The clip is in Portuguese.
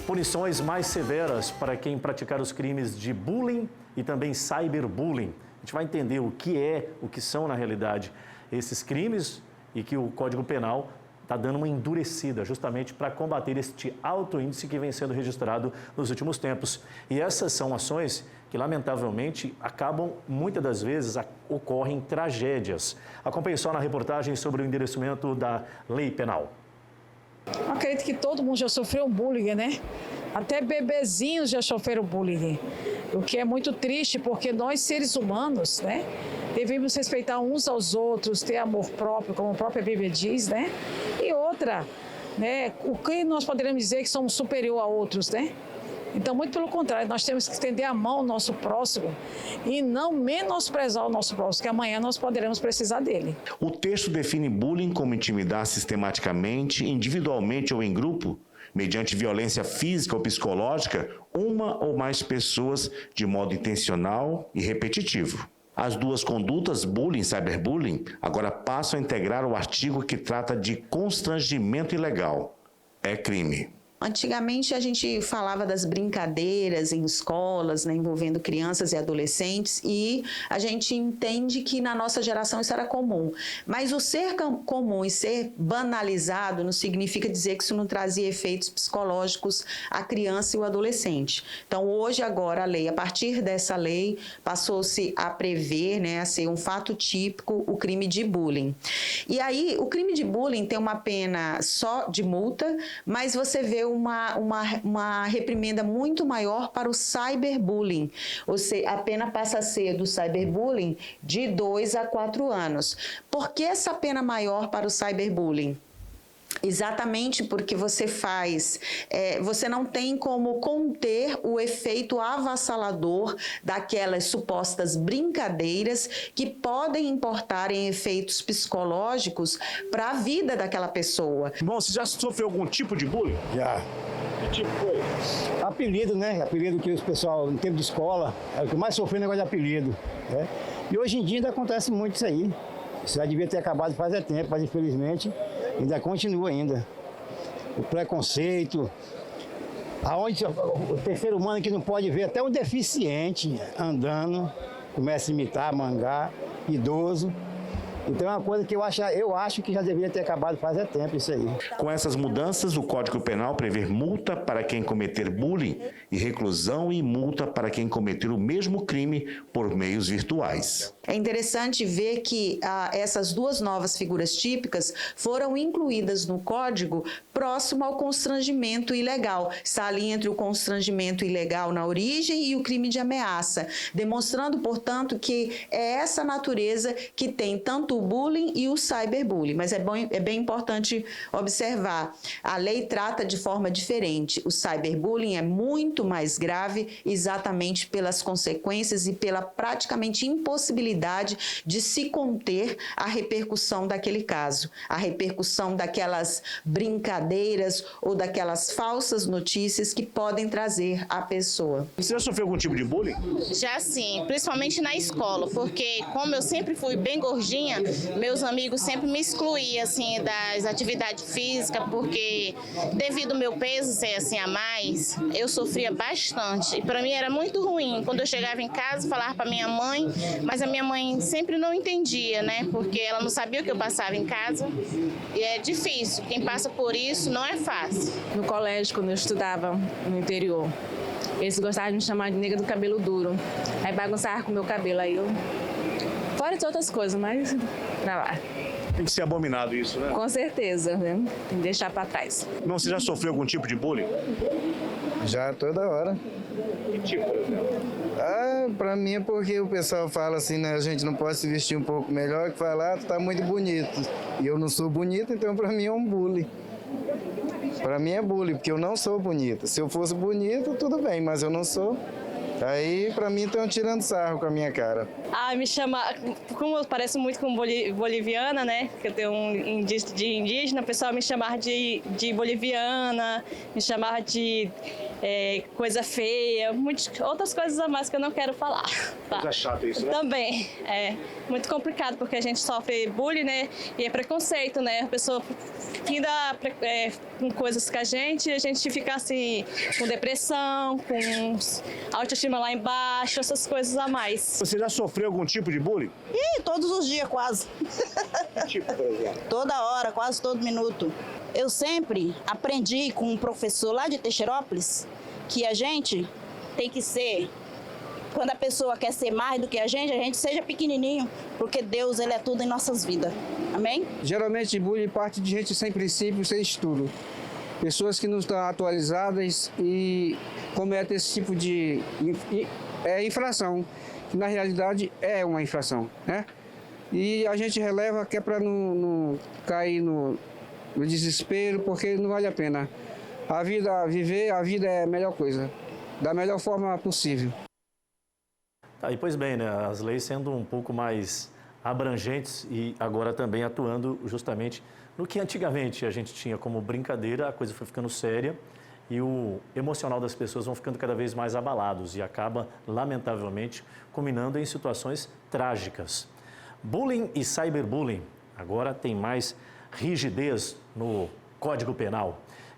Punições mais severas para quem praticar os crimes de bullying e também cyberbullying. A gente vai entender o que são na realidade esses crimes e que o Código Penal está dando uma endurecida justamente para combater este alto índice que vem sendo registrado nos últimos tempos. E essas são ações que, lamentavelmente, acabam, muitas das vezes, ocorrem tragédias. Acompanhe só na reportagem sobre o endurecimento da lei penal. Eu acredito que todo mundo já sofreu bullying, né? Até bebezinhos já sofreram bullying. O que é muito triste, porque nós, seres humanos, né? Devemos respeitar uns aos outros, ter amor próprio, como a própria Bíblia diz, né? E outra, né? O que nós poderíamos dizer que somos superior a outros, né? Então, muito pelo contrário, nós temos que estender a mão ao nosso próximo e não menosprezar o nosso próximo, que amanhã nós poderemos precisar dele. O texto define bullying como intimidar sistematicamente, individualmente ou em grupo, mediante violência física ou psicológica, uma ou mais pessoas de modo intencional e repetitivo. As duas condutas, bullying e cyberbullying, agora passam a integrar o artigo que trata de constrangimento ilegal. É crime. Antigamente a gente falava das brincadeiras em escolas, né, envolvendo crianças e adolescentes, e a gente entende que na nossa geração isso era comum. Mas o ser comum e ser banalizado não significa dizer que isso não trazia efeitos psicológicos à criança e ao adolescente. Então hoje, agora, a lei, a partir dessa lei, passou-se a prever, né, a ser um fato típico, o crime de bullying. E aí, o crime de bullying tem uma pena só de multa, mas você vê uma reprimenda muito maior para o cyberbullying. Ou seja, a pena passa a ser do cyberbullying de 2 a 4 anos. Por que essa pena maior para o cyberbullying? Exatamente porque você não tem como conter o efeito avassalador daquelas supostas brincadeiras que podem importar em efeitos psicológicos para a vida daquela pessoa. Bom, você já sofreu algum tipo de bullying? Já. Que tipo foi? Apelido, né? Apelido que os pessoal, em tempo de escola, é o que mais sofreu, negócio de apelido. Né? E hoje em dia ainda acontece muito isso aí. Isso já devia ter acabado faz tempo, mas infelizmente ainda continua ainda. O preconceito, aonde o terceiro humano que não pode ver até um deficiente andando, começa a imitar, mangar, idoso. Então é uma coisa que eu acho que já deveria ter acabado faz tempo isso aí. Com essas mudanças, o Código Penal prevê multa para quem cometer bullying e reclusão e multa para quem cometer o mesmo crime por meios virtuais. É interessante ver que essas duas novas figuras típicas foram incluídas no Código próximo ao constrangimento ilegal. Está ali entre o constrangimento ilegal na origem e o crime de ameaça, demonstrando, portanto, que é essa natureza que tem tanto o bullying e o cyberbullying. Mas é bem importante observar, a lei trata de forma diferente. O cyberbullying é muito mais grave exatamente pelas consequências e pela praticamente impossibilidade de se conter a repercussão daquele caso, a repercussão daquelas brincadeiras ou daquelas falsas notícias que podem trazer à pessoa. Você já sofreu algum tipo de bullying? Já sim, principalmente na escola, porque como eu sempre fui bem gordinha, meus amigos sempre me excluíam assim das atividades físicas, porque devido ao meu peso ser assim a mais, eu sofria bastante. E para mim era muito ruim. Quando eu chegava em casa, falava para minha mãe, mas a minha mãe sempre não entendia, né? Porque ela não sabia o que eu passava em casa. E é difícil. Quem passa por isso não é fácil. No colégio, quando eu estudava no interior, eles gostavam de me chamar de nega do cabelo duro. Aí bagunçava com o meu cabelo, aí eu... Fora de outras coisas, mas pra lá. Tem que ser abominado isso, né? Com certeza, né? Tem que deixar pra trás. Não, você já sofreu algum tipo de bullying? Já, toda hora. Que tipo, por exemplo? Pra mim é porque o pessoal fala assim, né? A gente não pode se vestir um pouco melhor, que falar, tu tá muito bonito. E eu não sou bonito, então pra mim é um bullying. Pra mim é bullying, porque eu não sou bonito. Se eu fosse bonito, tudo bem, mas eu não sou. Aí, para mim, estão tirando sarro com a minha cara. Me chama, como eu pareço muito com boliviana, né? Que eu tenho um indício de indígena, o pessoal me chamava de boliviana, me chamava de coisa feia, outras coisas a mais que eu não quero falar. Tá? Coisa chata isso, né? Também, é muito complicado, porque a gente sofre bullying, né? E é preconceito, né? A pessoa finda com coisas com a gente fica assim, com depressão, com autoestima lá embaixo, essas coisas a mais. Você já sofreu algum tipo de bullying? Todos os dias, quase. Que tipo, por exemplo? Toda hora, quase todo minuto. Eu sempre aprendi com um professor lá de Teixeirópolis que a gente tem que ser, quando a pessoa quer ser mais do que a gente seja pequenininho, porque Deus, Ele é tudo em nossas vidas. Amém? Geralmente, bullying parte de gente sem princípio, sem estudo. Pessoas que não estão atualizadas e cometem esse tipo de infração, que na realidade é uma infração, né? E a gente releva que é para não cair no desespero, porque não vale a pena. Viver a vida é a melhor coisa, da melhor forma possível. E pois bem, né? As leis sendo um pouco mais abrangentes e agora também atuando justamente no que antigamente a gente tinha como brincadeira, a coisa foi ficando séria e o emocional das pessoas vão ficando cada vez mais abalados e acaba, lamentavelmente, culminando em situações trágicas. Bullying e cyberbullying agora tem mais rigidez no Código Penal.